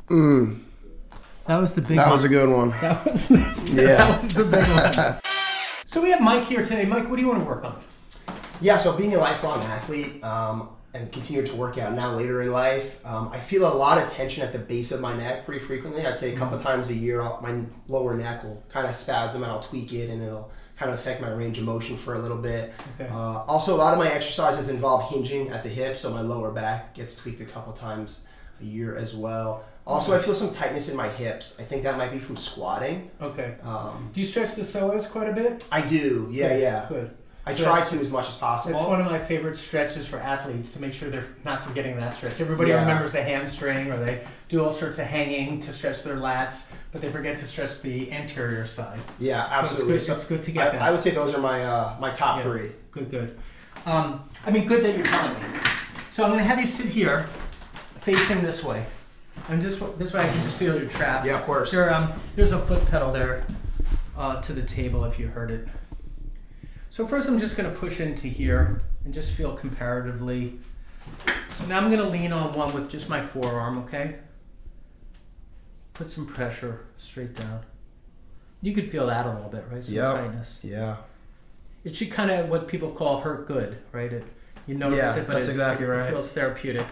That was the big one. That was a good one. That was the big one. So we have Mike here today. Mike, what do you want to work on? Yeah, so being a lifelong athlete and continuing to work out now later in life, I feel a lot of tension at the base of my neck pretty frequently. I'd say a couple times a year, my lower neck will kind of spasm and I'll tweak it and it'll kind of affect my range of motion for a little bit. Okay. Also, a lot of my exercises involve hinging at the hip, so my lower back gets tweaked a couple times a year as well. Also, I feel some tightness in my hips. I think that might be from squatting. Okay. Do you stretch the psoas quite a bit? I do, yeah. Good. I try to as much as possible. It's one of my favorite stretches for athletes to make sure they're not forgetting that stretch. Everybody remembers the hamstring, or they do all sorts of hanging to stretch their lats, but they forget to stretch the anterior side. Yeah, absolutely. So it's good to get that. I would say those are my top three. Good. Good that you're telling me. So I'm going to have you sit here, facing this way. And this way I can just feel your traps. Yeah, of course. There's a foot pedal there to the table if you heard it. So first I'm just going to push into here and just feel comparatively. So now I'm going to lean on one with just my forearm, okay? Put some pressure straight down. You could feel that a little bit, right? Some tightness. Yeah. It should kind of what people call hurt good, right? You notice it, but that's exactly right. It feels therapeutic.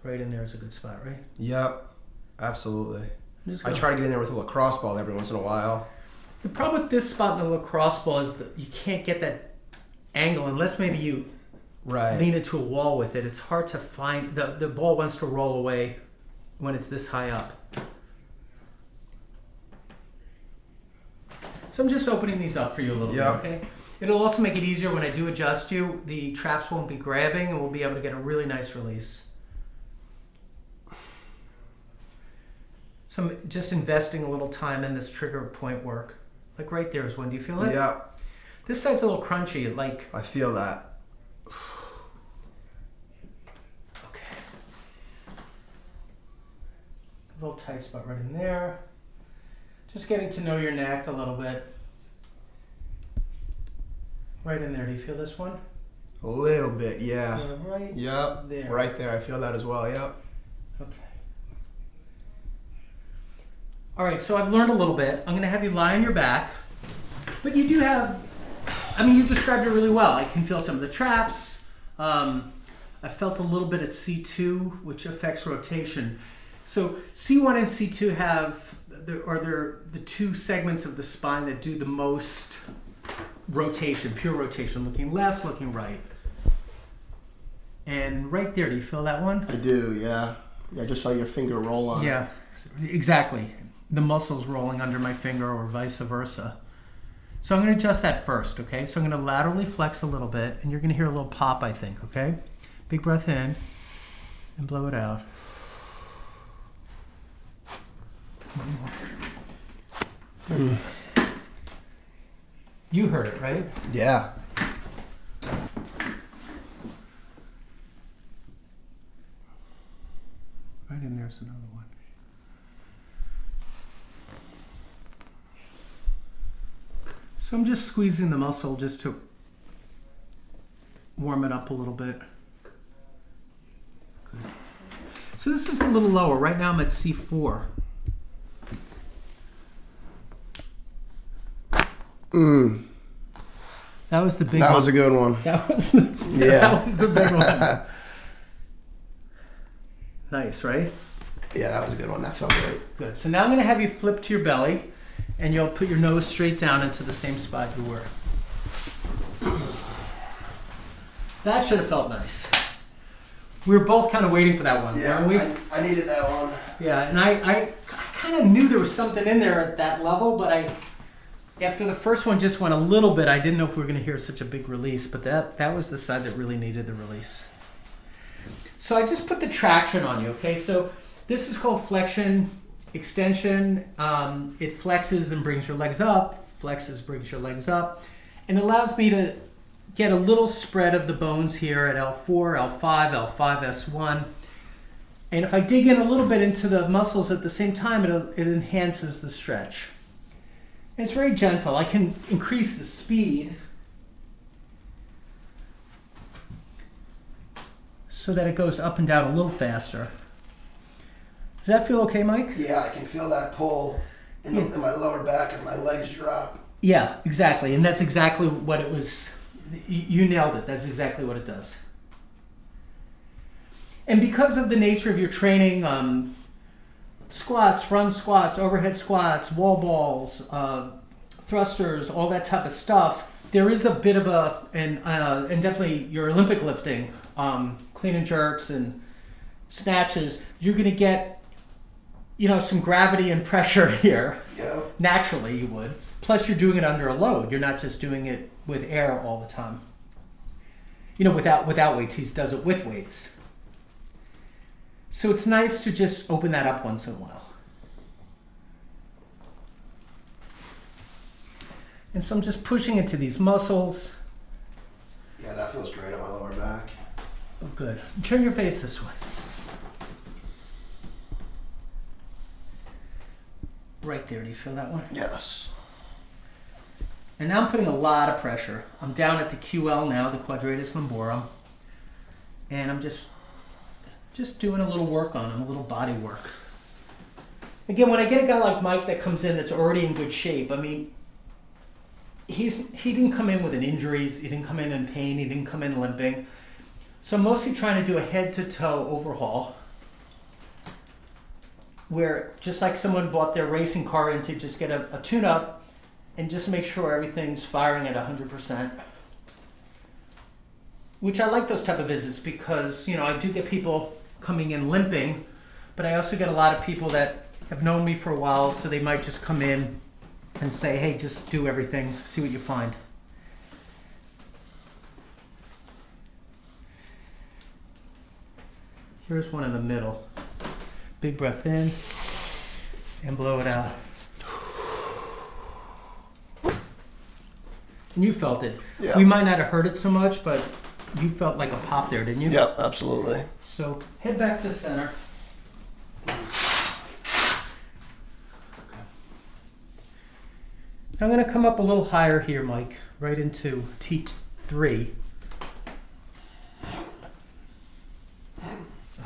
Right in there is a good spot, right? Yep, absolutely. I try to get in there with a lacrosse ball every once in a while. The problem with this spot in the lacrosse ball is that you can't get that angle unless maybe you lean it to a wall with it. It's hard to find. The ball wants to roll away when it's this high up. So I'm just opening these up for you a little bit, okay? It'll also make it easier when I do adjust you. The traps won't be grabbing and we'll be able to get a really nice release. So I'm just investing a little time in this trigger point work. Like right there is one. Do you feel it? Yeah. This side's a little crunchy. I feel that. Okay. A little tight spot right in there. Just getting to know your neck a little bit. Right in there. Do you feel this one? A little bit, yeah. Right there. Right there. I feel that as well, yep. Okay. All right, so I've learned a little bit. I'm going to have you lie on your back. But you do have, you described it really well. I can feel some of the traps. I felt a little bit at C2, which affects rotation. So C1 and C2 have, they're the two segments of the spine that do the most rotation, pure rotation, looking left, looking right. And right there, do you feel that one? I do, yeah. Yeah, I just felt your finger roll on. Yeah, exactly. The muscles rolling under my finger or vice versa. So I'm going to adjust that first, okay? So I'm going to laterally flex a little bit, and you're going to hear a little pop, I think, okay? Big breath in, and blow it out. You heard it, right? Yeah. Right in there's another one. So I'm just squeezing the muscle just to warm it up a little bit. Good. So this is a little lower. Right now I'm at C4. That was the big one. That was a good one. That was the big one. Nice, right? Yeah, that was a good one. That felt great. Good. So now I'm going to have you flip to your belly, and you'll put your nose straight down into the same spot you were. That should have felt nice. We were both kind of waiting for that one, weren't we? I needed that one. Yeah, and I kind of knew there was something in there at that level, but after the first one just went a little bit, I didn't know if we were going to hear such a big release, but that was the side that really needed the release. So I just put the traction on you, okay? So this is called flexion, extension. It flexes and brings your legs up, flexes, brings your legs up, and allows me to get a little spread of the bones here at L4, L5, L5, S1. And if I dig in a little bit into the muscles at the same time, it enhances the stretch. And it's very gentle. I can increase the speed. so that it goes up and down a little faster. Does that feel okay, Mike? Yeah, I can feel that pull in my lower back as my legs drop. Yeah, exactly. And that's exactly what it was. You nailed it. That's exactly what it does. And because of the nature of your training, squats, front squats, overhead squats, wall balls, thrusters, all that type of stuff, there is a bit of and definitely your Olympic lifting, clean and jerks and snatches, you're going to get, some gravity and pressure here. Yeah. Naturally you would. Plus you're doing it under a load. You're not just doing it with air all the time. Without weights. He does it with weights. So it's nice to just open that up once in a while. And so I'm just pushing into these muscles. Yeah, that feels great on my lower back. Oh, good. Turn your face this way. Right there. Do you feel that one? Yes. And now I'm putting a lot of pressure. I'm down at the QL now, the quadratus lumborum. And I'm just doing a little work on him, a little body work. Again, when I get a guy like Mike that comes in that's already in good shape, I mean, he didn't come in with an injuries, he didn't come in pain, he didn't come in limping. So I'm mostly trying to do a head-to-toe overhaul, where just like someone bought their racing car in to just get a tune-up and just make sure everything's firing at 100%. Which I like those type of visits because, I do get people coming in limping, but I also get a lot of people that have known me for a while, so they might just come in and say, hey, just do everything, see what you find. Here's one in the middle. Big breath in and blow it out. And you felt it. Yeah. We might not have heard it so much, but you felt like a pop there, didn't you? Yep, absolutely. So head back to center. Okay. I'm going to come up a little higher here, Mike, right into T3.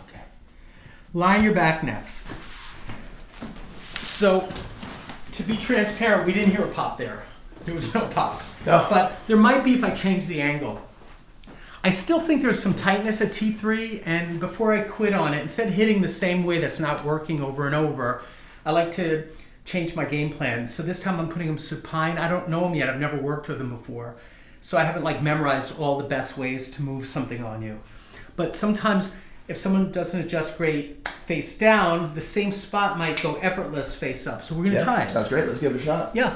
Okay. Lie on your back next. So, to be transparent, we didn't hear a pop there. There was no pop. No. But there might be if I change the angle. I still think there's some tightness at T3, and before I quit on it, instead of hitting the same way that's not working over and over, I like to change my game plan. So this time I'm putting him supine. I don't know him yet. I've never worked with him before. So I haven't memorized all the best ways to move something on you. But sometimes if someone doesn't adjust great face down, the same spot might go effortless face up. So we're going to try it. Sounds great. Let's give it a shot. Yeah.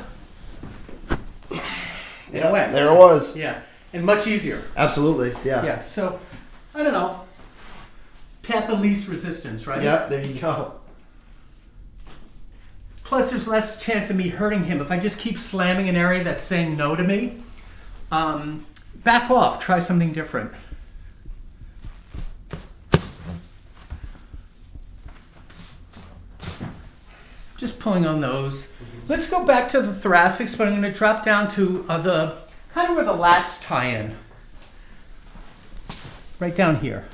Yeah, there it was. Yeah. And much easier. Absolutely, yeah. Yeah, so, I don't know. Path of least resistance, right? Yeah, there you go. Plus, there's less chance of me hurting him. If I just keep slamming an area that's saying no to me, back off. Try something different. Just pulling on those. Let's go back to the thoracics, but I'm going to drop down to the kind of where the lats tie in. Right down here.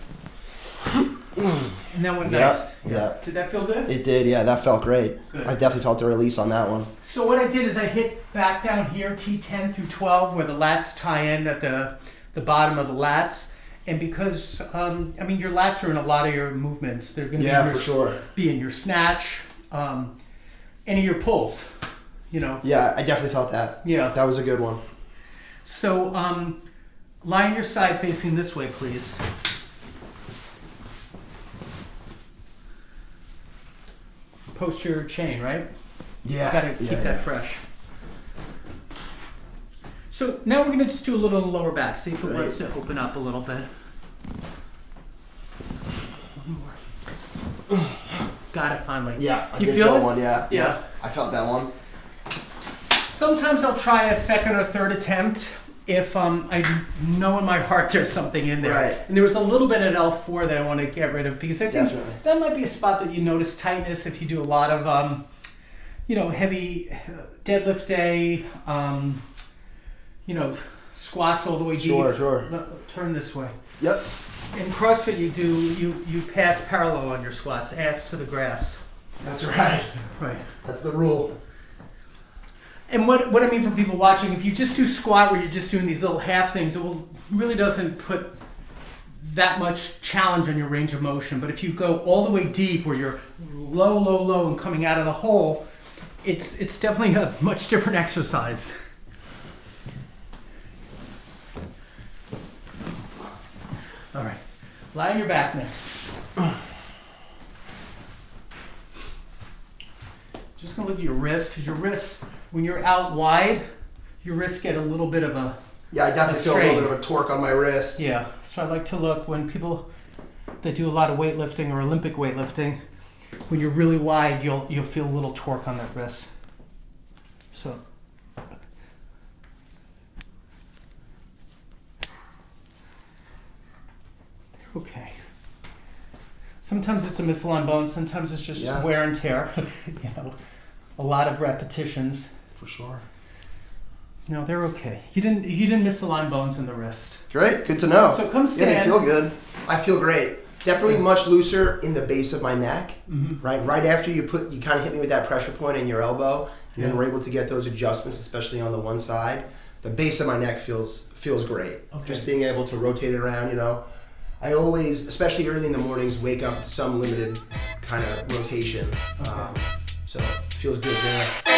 And that one nice. Yeah. Did that feel good? It did, yeah. That felt great. Good. I definitely felt the release on that one. So what I did is I hit back down here, T10 through 12, where the lats tie in at the bottom of the lats. And because, your lats are in a lot of your movements. They're going to be in your snatch, any of your pulls, Yeah, I definitely felt that. Yeah. That was a good one. So, lie on your side facing this way, please. Posterior chain, right? Yeah. Gotta keep that fresh. So now we're gonna just do a little on the lower back. See if it wants to open up a little bit. One more. Got it finally. Yeah, I you did feel feel it? one. Yeah. I felt that one. Sometimes I'll try a second or third attempt if I know in my heart there's something in there. Right. And there was a little bit at L4 that I want to get rid of because I think Definitely. that might be a spot that you notice tightness if you do a lot of heavy deadlift day, squats all the way deep. Sure. Turn this way. Yep. In CrossFit, you pass parallel on your squats, ass to the grass. That's right. Right. That's the rule. And what I mean for people watching, if you just do squat where you're just doing these little half things, really doesn't put that much challenge on your range of motion. But if you go all the way deep where you're low, low, low and coming out of the hole, it's definitely a much different exercise. All right, lie on your back next. Just gonna look at your wrist, because your wrists, when you're out wide, your wrists get a little bit of a Yeah, I definitely feel a little bit of a torque on my wrist. Yeah, so I like to look when people that do a lot of weightlifting or Olympic weightlifting, when you're really wide, you'll feel a little torque on that wrist. So. Okay. Sometimes it's a misaligned bone. Sometimes it's just wear and tear. A lot of repetitions. For sure. No, they're okay. You didn't misalign bones in the wrist. Great, good to know. So come stand. Yeah, they feel good. I feel great. Definitely much looser in the base of my neck. Mm-hmm. Right after you kind of hit me with that pressure point in your elbow, and then we're able to get those adjustments, especially on the one side. The base of my neck feels great. Okay. Just being able to rotate it around, I always, especially early in the mornings, wake up with some limited kind of rotation. Okay. So it feels good there.